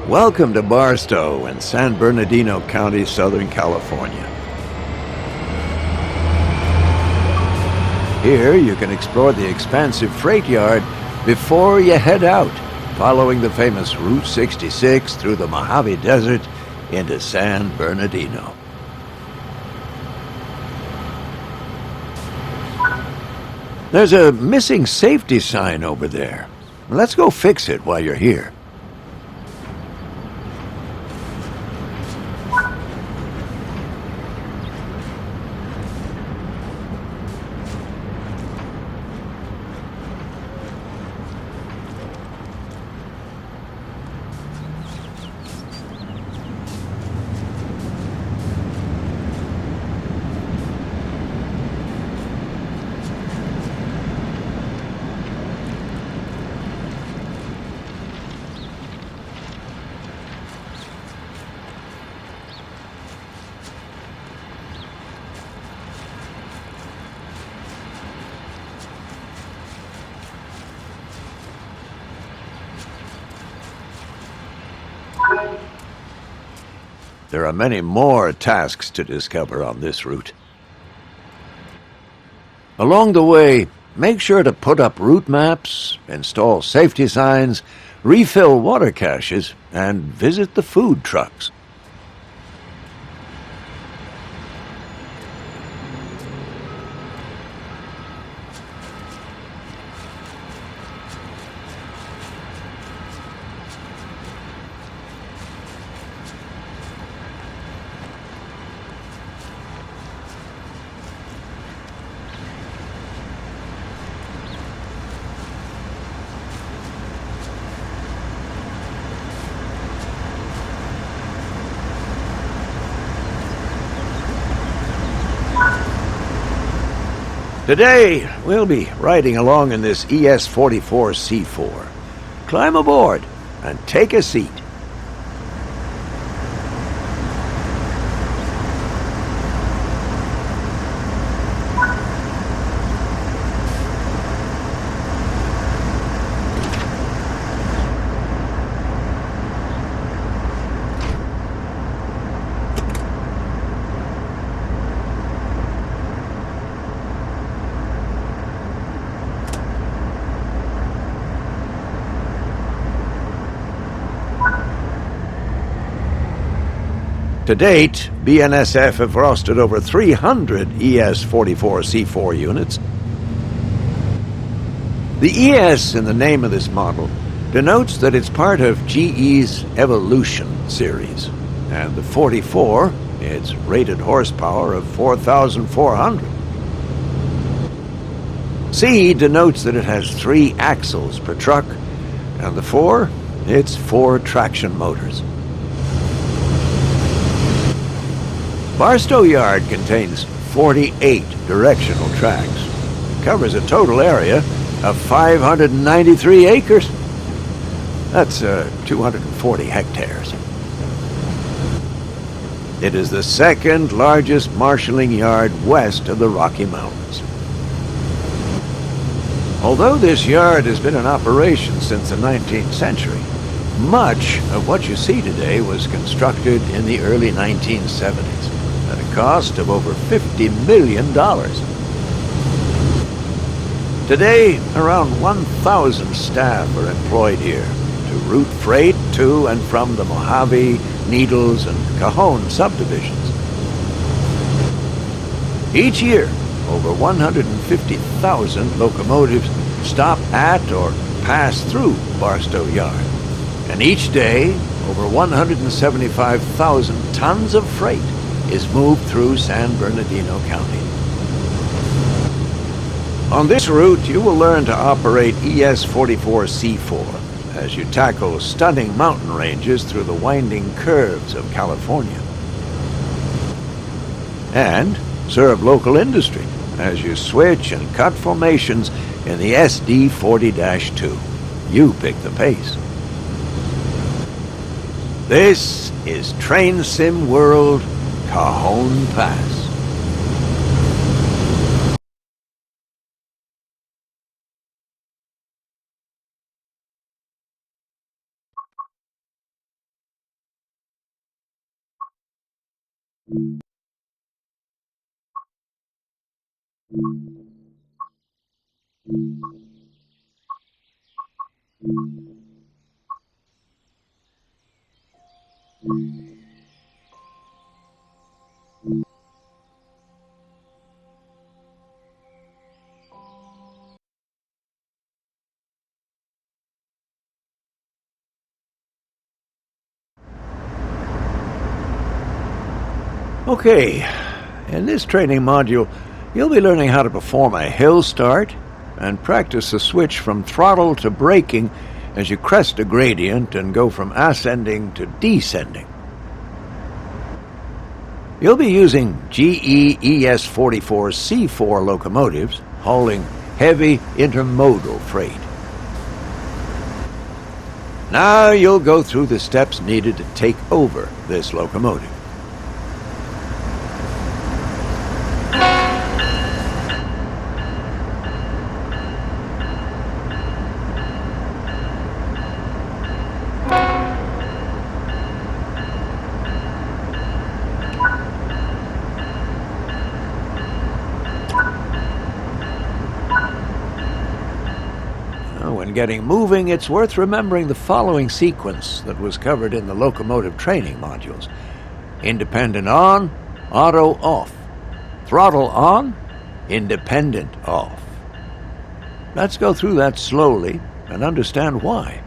Welcome to Barstow in San Bernardino County, Southern California. Here you can explore the expansive freight yard before you head out, following the famous Route 66 through the Mojave Desert into San Bernardino. There's a missing safety sign over there. Let's go fix it while you're here. There are many more tasks to discover on this route. Along the way, make sure to put up route maps, install safety signs, refill water caches, and visit the food trucks. Today, we'll be riding along in this ES-44C4. Climb aboard and take a seat. To date, BNSF have rostered over 300 ES-44C4 units. The ES in the name of this model denotes that it's part of GE's Evolution series, and the 44, its rated horsepower of 4,400. C denotes that it has 3 axles per truck, and the 4, it's 4 traction motors. Barstow Yard contains 48 directional tracks. It covers a total area of 593 acres. That's 240 hectares. It is the second largest marshalling yard west of the Rocky Mountains. Although this yard has been in operation since the 19th century, much of what you see today was constructed in the early 1970s. At a cost of over $50 million. Today, around 1,000 staff are employed here to route freight to and from the Mojave, Needles, and Cajon subdivisions. Each year, over 150,000 locomotives stop at or pass through Barstow Yard. And each day, over 175,000 tons of freight is moved through San Bernardino County. On this route, you will learn to operate ES-44C4 as you tackle stunning mountain ranges through the winding curves of California. And serve local industry as you switch and cut formations in the SD-40-2. You pick the pace. This is Train Sim World Cajon Pass. Okay, in this training module, you'll be learning how to perform a hill start and practice the switch from throttle to braking as you crest a gradient and go from ascending to descending. You'll be using GE ES44C4 locomotives hauling heavy intermodal freight. Now you'll go through the steps needed to take over this locomotive. When getting moving, it's worth remembering the following sequence that was covered in the locomotive training modules. Independent on, auto off. Throttle on, independent off. Let's go through that slowly and understand why.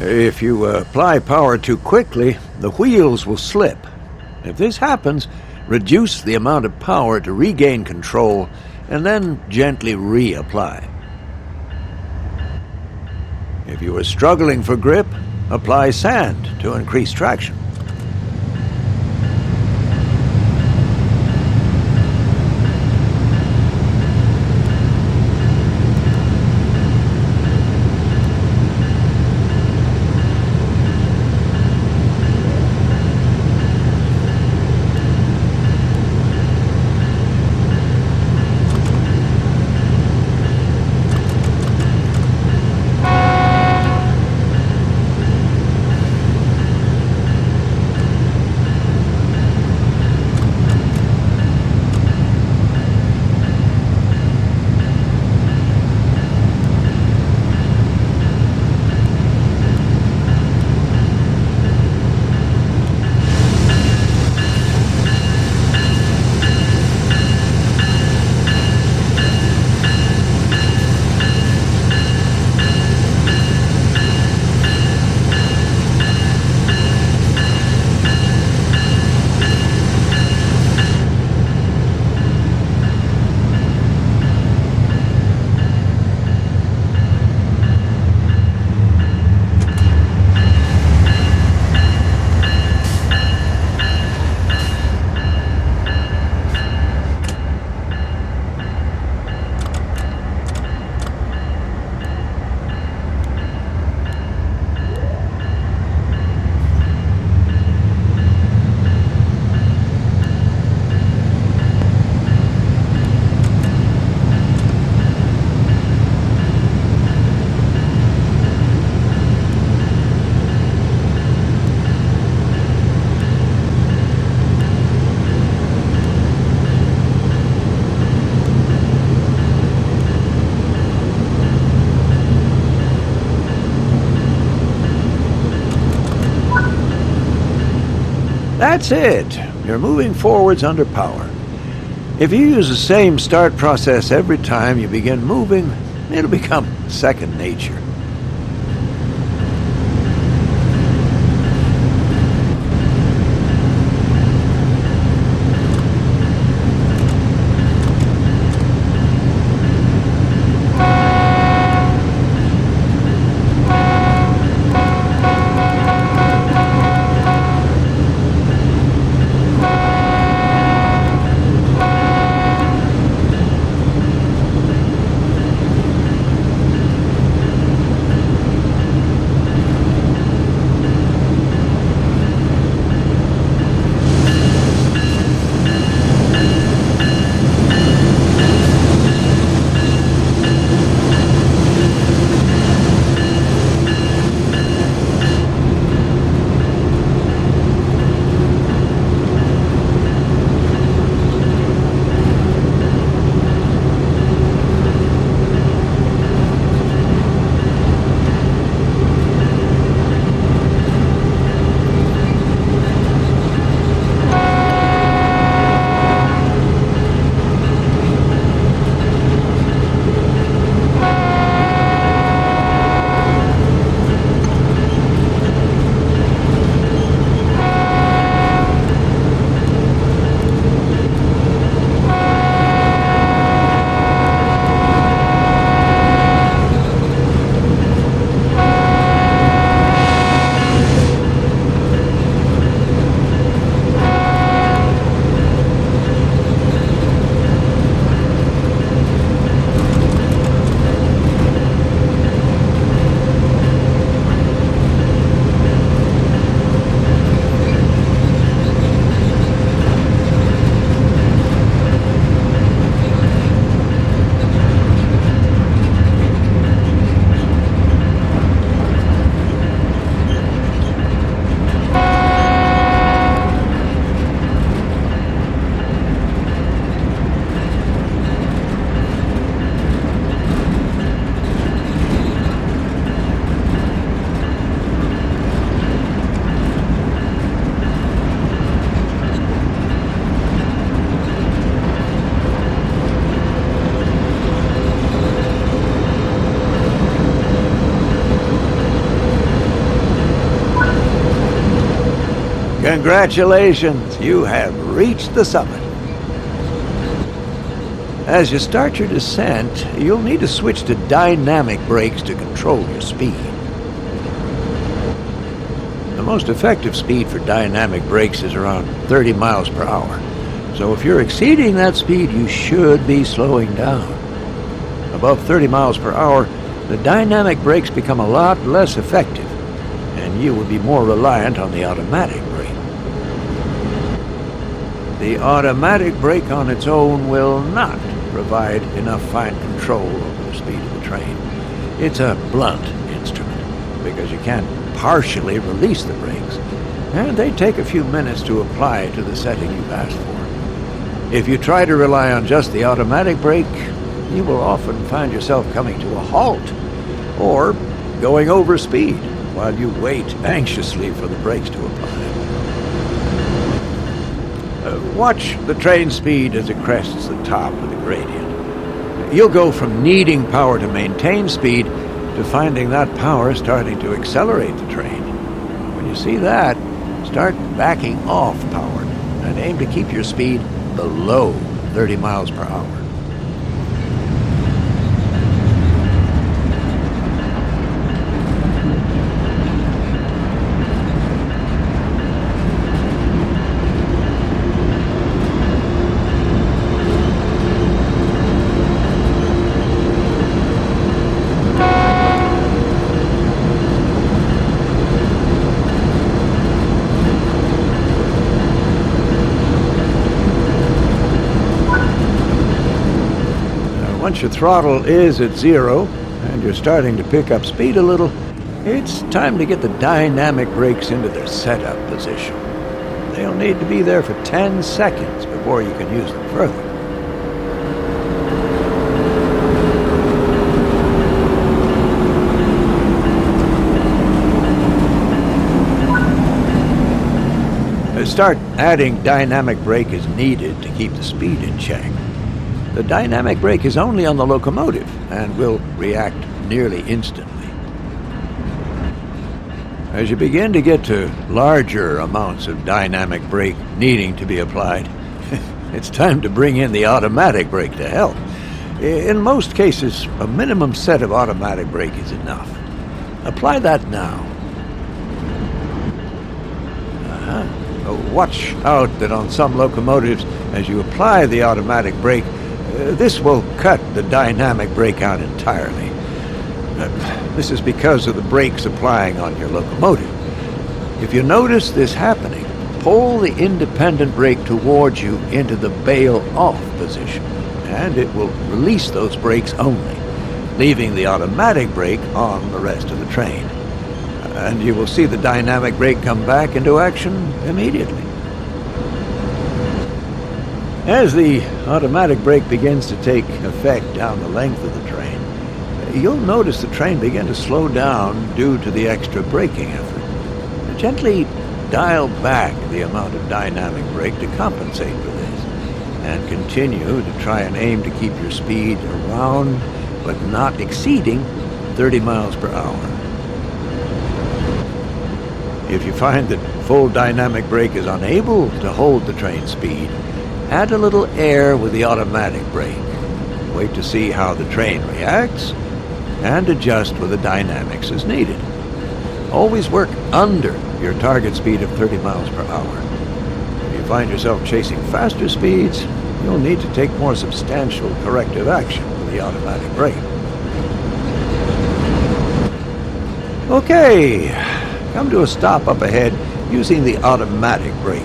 If you apply power too quickly, the wheels will slip. If this happens, reduce the amount of power to regain control and then gently reapply. If you are struggling for grip, apply sand to increase traction. That's it. You're moving forwards under power. If you use the same start process every time you begin moving, it'll become second nature. Congratulations, you have reached the summit. As you start your descent, you'll need to switch to dynamic brakes to control your speed. The most effective speed for dynamic brakes is around 30 miles per hour. So if you're exceeding that speed, you should be slowing down. Above 30 miles per hour, the dynamic brakes become a lot less effective, and you will be more reliant on the automatic brake. The automatic brake on its own will not provide enough fine control over the speed of the train. It's a blunt instrument because you can't partially release the brakes, and they take a few minutes to apply to the setting you've asked for. If you try to rely on just the automatic brake, you will often find yourself coming to a halt or going over speed while you wait anxiously for the brakes to apply. Watch the train speed as it crests the top of the gradient. You'll go from needing power to maintain speed to finding that power starting to accelerate the train. When you see that, start backing off power and aim to keep your speed below 30 miles per hour. Once your throttle is at 0 and you're starting to pick up speed a little, it's time to get the dynamic brakes into their setup position. They'll need to be there for 10 seconds before you can use them further. Start adding dynamic brake as needed to keep the speed in check. The dynamic brake is only on the locomotive and will react nearly instantly. As you begin to get to larger amounts of dynamic brake needing to be applied, it's time to bring in the automatic brake to help. In most cases, a minimum set of automatic brake is enough. Apply that now. Watch out that on some locomotives, as you apply the automatic brake, this will cut the dynamic brake out entirely. This is because of the brakes applying on your locomotive. If you notice this happening, pull the independent brake towards you into the bail-off position, and it will release those brakes only, leaving the automatic brake on the rest of the train. And you will see the dynamic brake come back into action immediately. As the automatic brake begins to take effect down the length of the train, you'll notice the train begin to slow down due to the extra braking effort. Gently dial back the amount of dynamic brake to compensate for this, and continue to try and aim to keep your speed around but not exceeding 30 miles per hour. If you find that full dynamic brake is unable to hold the train speed, add a little air with the automatic brake. Wait to see how the train reacts, and adjust with the dynamics as needed. Always work under your target speed of 30 miles per hour. If you find yourself chasing faster speeds, you'll need to take more substantial corrective action with the automatic brake. Okay, come to a stop up ahead using the automatic brake.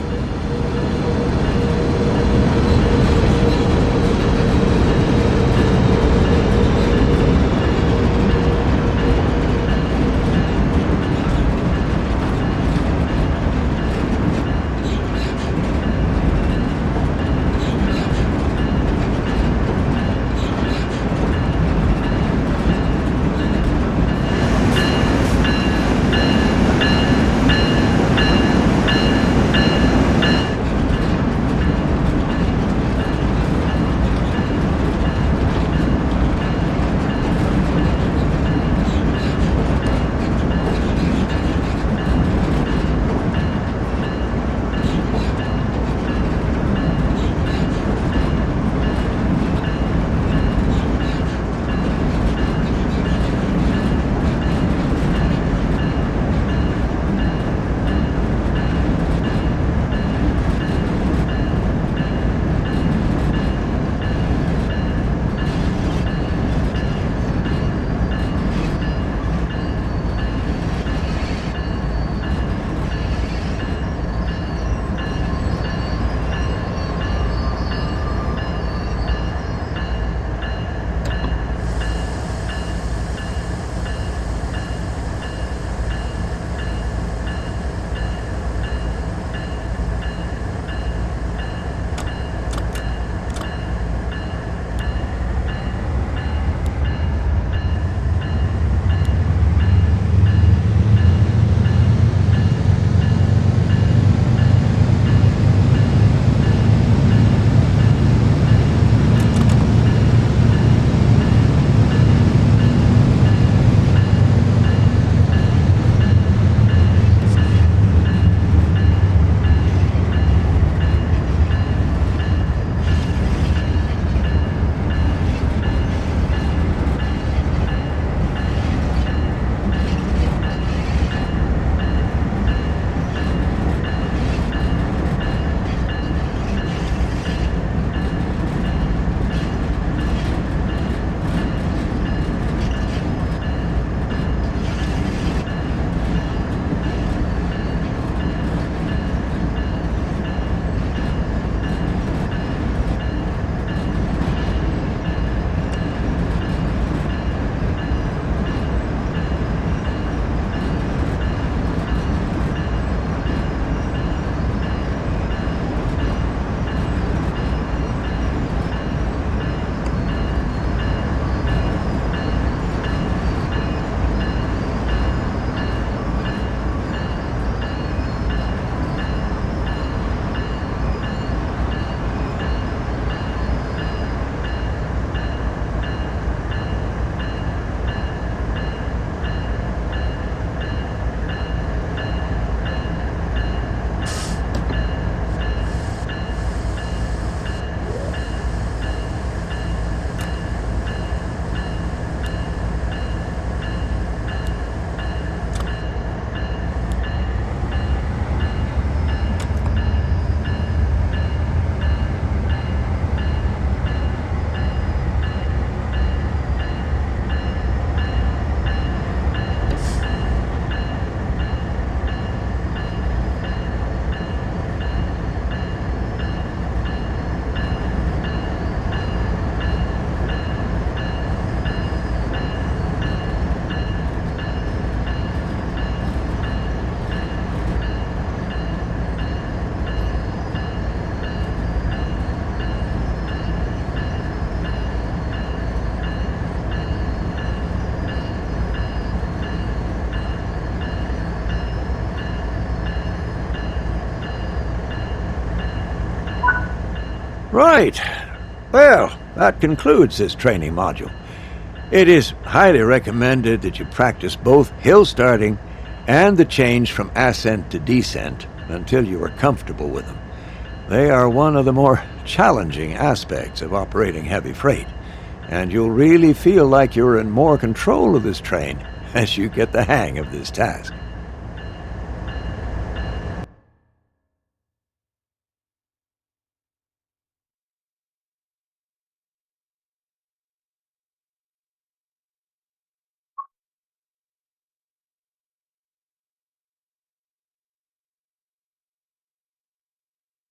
Right. Well, that concludes this training module. It is highly recommended that you practice both hill starting and the change from ascent to descent until you are comfortable with them. They are one of the more challenging aspects of operating heavy freight, and you'll really feel like you're in more control of this train as you get the hang of this task.